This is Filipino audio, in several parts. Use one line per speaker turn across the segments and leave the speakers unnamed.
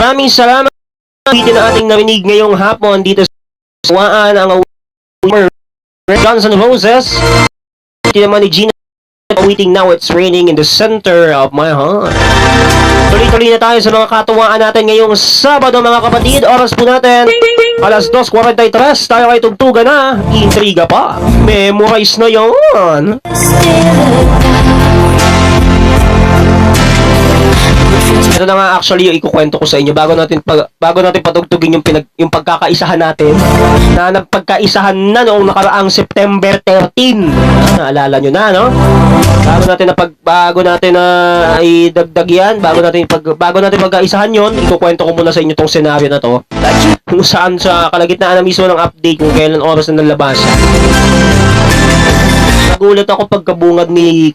Maraming salamat. Dito na ating narinig ngayong hapon dito sa Waan ang Guns N' Roses. Dito naman ni Gina awiting Now It's Raining in the Center of My Heart. Tuloy-tuloy na tayo sa mga katuwaan natin ngayong Sabado mga kapatid. Oras po natin alas 2:43. Tayo kay tugtugan na. Intriga pa. Memorize na yon. Ito na nga actually yung ikukwento ko sa inyo bago natin patugtugin yung pagkakaisahan natin na nagpagkaisahan na noong nakaraang September 13. Naalala nyo na, no? Bago natin na idagdag yan, bago natin pagkaisahan yon, ikukwento ko muna sa inyo tong senaryo na to. Kung saan sa kalagitnaan na mismo ng update kung kailan oras na nalabas. Nagulat ako pagkabungad ni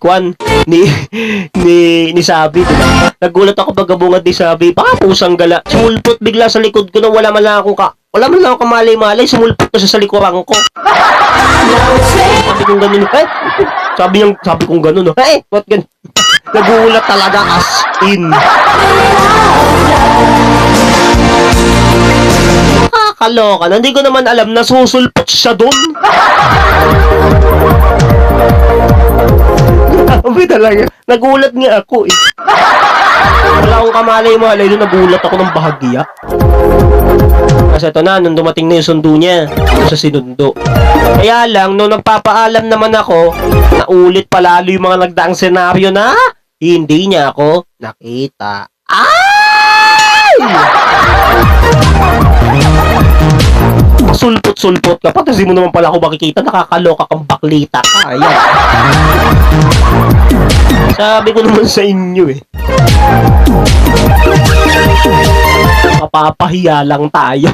Sabi, diba? Nagulat ako pagkabungad ni Sabi. Baka pusang gala. Sumulpot bigla sa likod ko na wala man lang akong kamalay-malay. Sumulpot na siya sa likuran ko. Sabi kong ganun. Sabi kong ganun. What ganun? Nagulat talaga as in. Nakakaloka. Hindi ko naman alam na susulpot siya doon. Sabi talaga. Nagulat nga ako eh. Wala akong kamalay-malay doon. Nagulat ako ng bahagya. Kasi ito na, nung dumating na yung sundo niya, sa sinundo. Kaya lang, nung nagpapaalam naman ako, naulit palalo yung mga nagdaang senaryo na hindi niya ako nakita. Ay! Sulpot-sulpot ka. Pati mo naman pala ako makikita, nakakaloka kang baklita ka. Ayan. Sabi ko naman sa inyo eh. Mapapahiya lang tayo.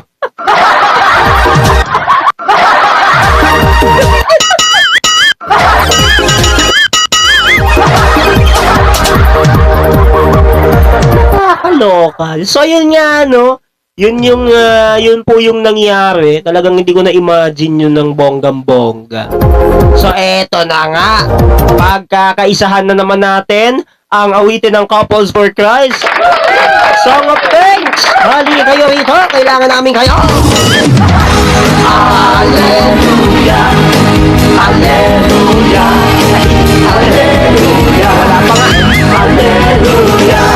Nakakaloka. So yun nga no. Yun po yung nangyari. Talagang hindi ko na-imagine yun ng bonggang-bongga. So, eto na nga. Pagkakaisahan na naman natin ang awitin ng Couples for Christ. Song of Thanks! Hali kayo rito. Kailangan namin kayo. Hallelujah! Hallelujah! Hallelujah! Wala pa nga. Hallelujah!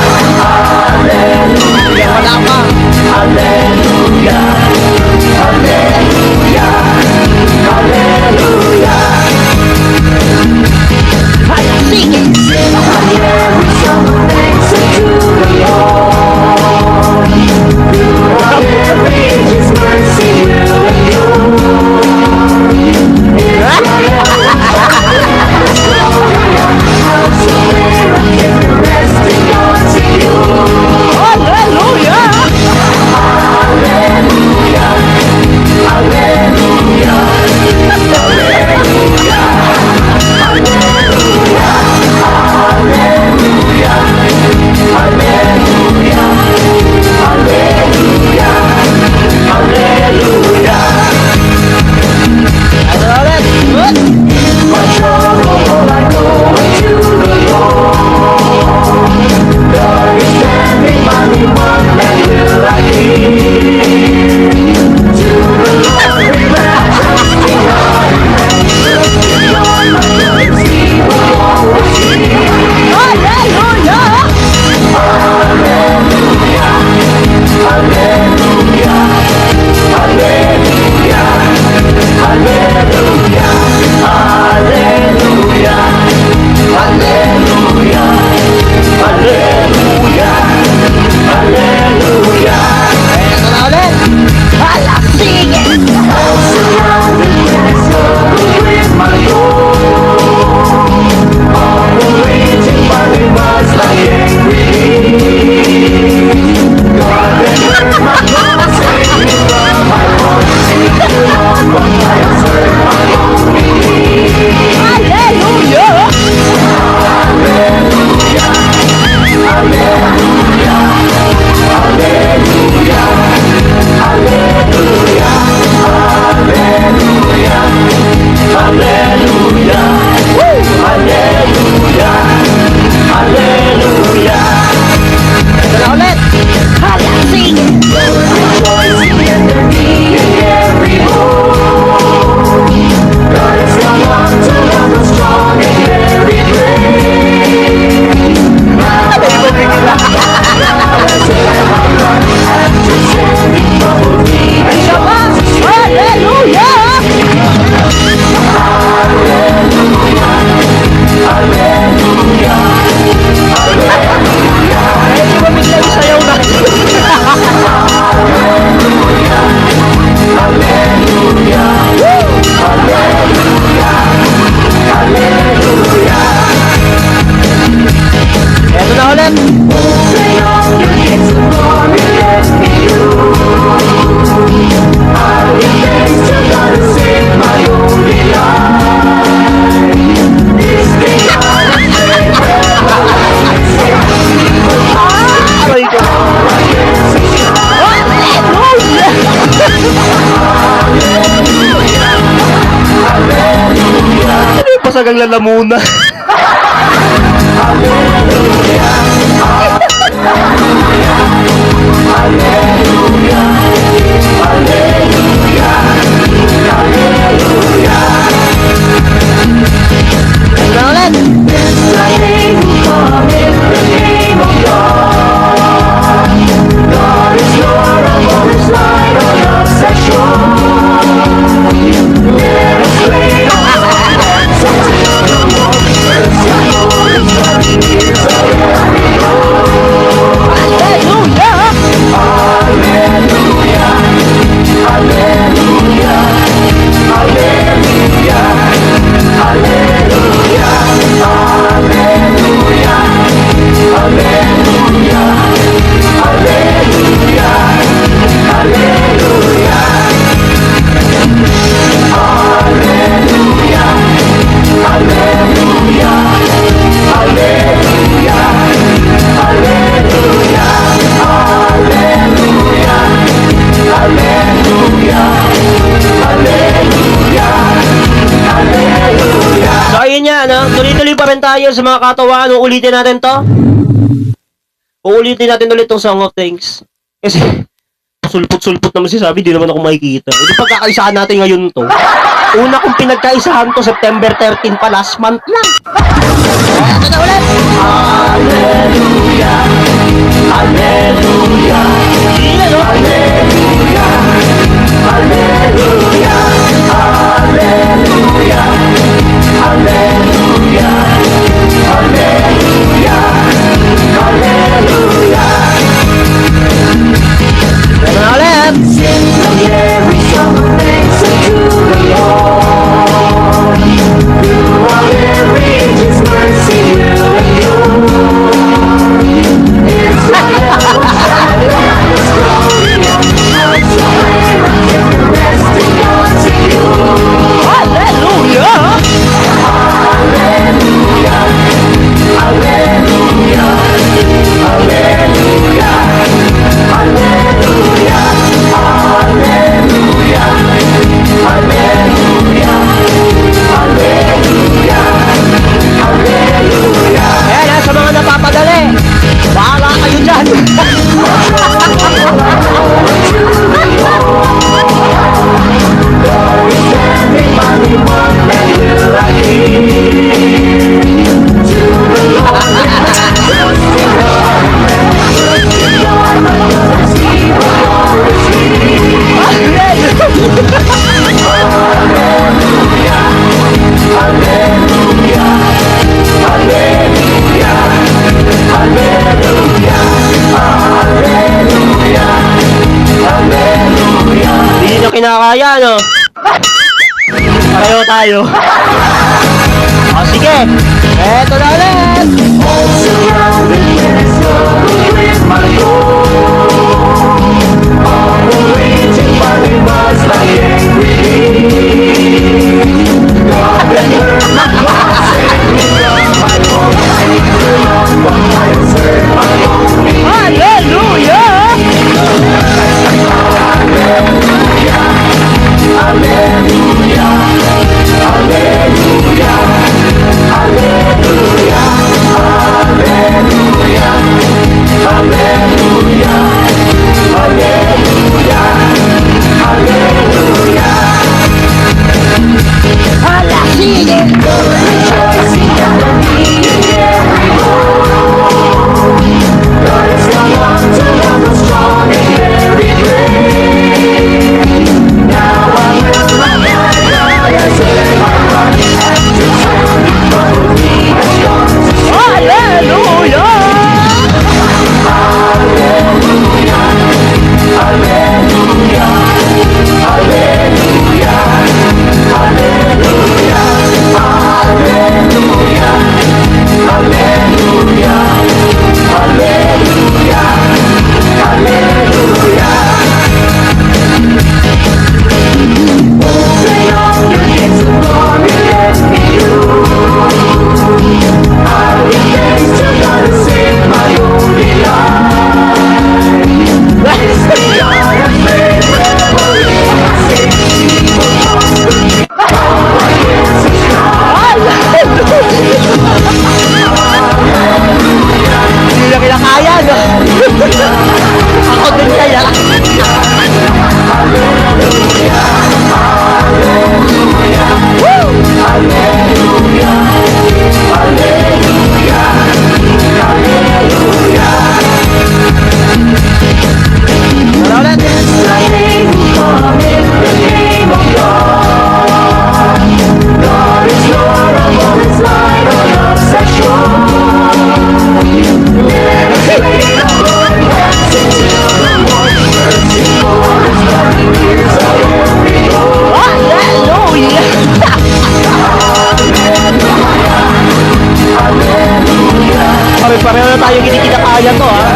Hallelujah! Wala pa. Hallelujah! Hallelujah! Hallelujah! Ay, sige! ng lalamuna. Tuloy-tuloy pa rin tayo sa mga katawaan. Uulitin natin to. Uulitin natin ulit tong Song of Things. Kasi, sulpot-sulpot naman sabi, di naman ako makikita. Hindi pagkakaisahan natin ngayon to. Una kong pinagkaisahan to, September 13 pa, last month lang. Ito na ulit. Hallelujah. Hallelujah. Hallelujah. Hallelujah. Hallelujah. Hallelujah. Hallelujah. Hallelujah. Sing every song of thanks unto the Lord. Through all their ages, mercy will endure. It's the Lord's glory and God's prayer until the rest of God's secure. Hallelujah! Hallelujah! Hallelujah! Hallelujah! Hallelujah! Hallelujah! Hallelujah! Hallelujah! Hallelujah! Ayan, sa mga napapadali, bahala kayo dyan. Hindi nyo kinakaya, no? Pareho tayo. O, sige. Eto na ulit. All surrounded with my Lord. All the raging body was like angry bees. God had heard my cry, saved me from my home. I belong, but I serve my only. Hallelujah! Hallelujah! Hallelujah! Hallelujah! Hallelujah! Pare-pareho na tayo hindi kinakaya to, ha?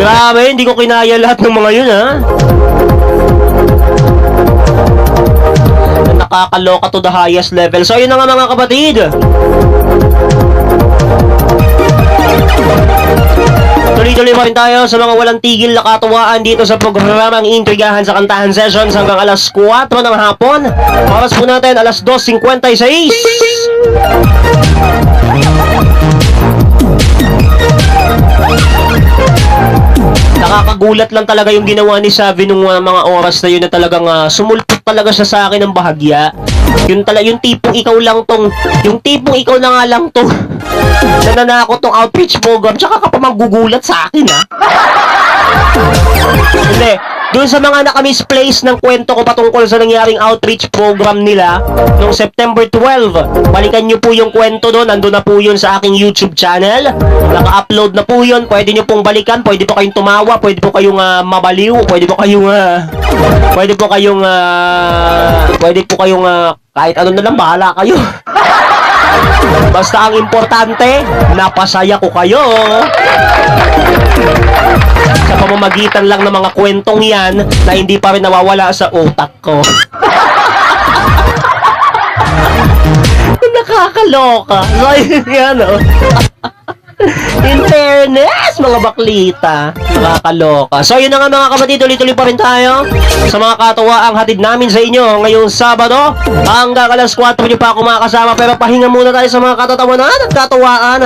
Grabe, hindi ko kinaya lahat ng mga yun, ha? Nakakaloka to the highest level. So, yun na nga mga kapatid. Tuloy-tuloy pa rin tayo sa mga walang tigil na katuwaan dito sa programang Intrigahan sa Kantahan Sessions hanggang alas 4 ng hapon. Oras po natin, alas 2:56. Nakakagulat lang talaga yung ginawa ni Savi nung mga oras na yun na talagang sumulpot talaga siya sa akin ng bahagya. Yung tipong ikaw lang tong, yung tipong ikaw na nga lang tong nananakot tong outreach program, tsaka ka pa magugulat sa akin, ha? Hindi. Doon sa mga naka-misplace ng kwento ko patungkol sa nangyaring outreach program nila noong September 12. Balikan nyo po yung kwento doon. Nandun na po yun sa aking YouTube channel. Naka-upload na po yun. Pwede nyo pong balikan. Pwede po kayong tumawa. Pwede po kayong mabaliw. Pwede po kayong kahit ano na lang, bahala kayo. Basta ang importante, napasaya ko kayo. Sa pamamagitan lang ng mga kwentong yan na hindi pa rin nawawala sa utak ko. Nakakaloka. So, yan, oh. In fairness, mga baklita, nakakaloka. So, yun na nga mga kapatid, tuloy-tuloy pa rin tayo sa mga katuwaang hatid namin sa inyo ngayong Sabado. Hanggang alas 4 nyo pa ako makakasama, pero pahinga muna tayo sa mga katatawanan at katuwaan.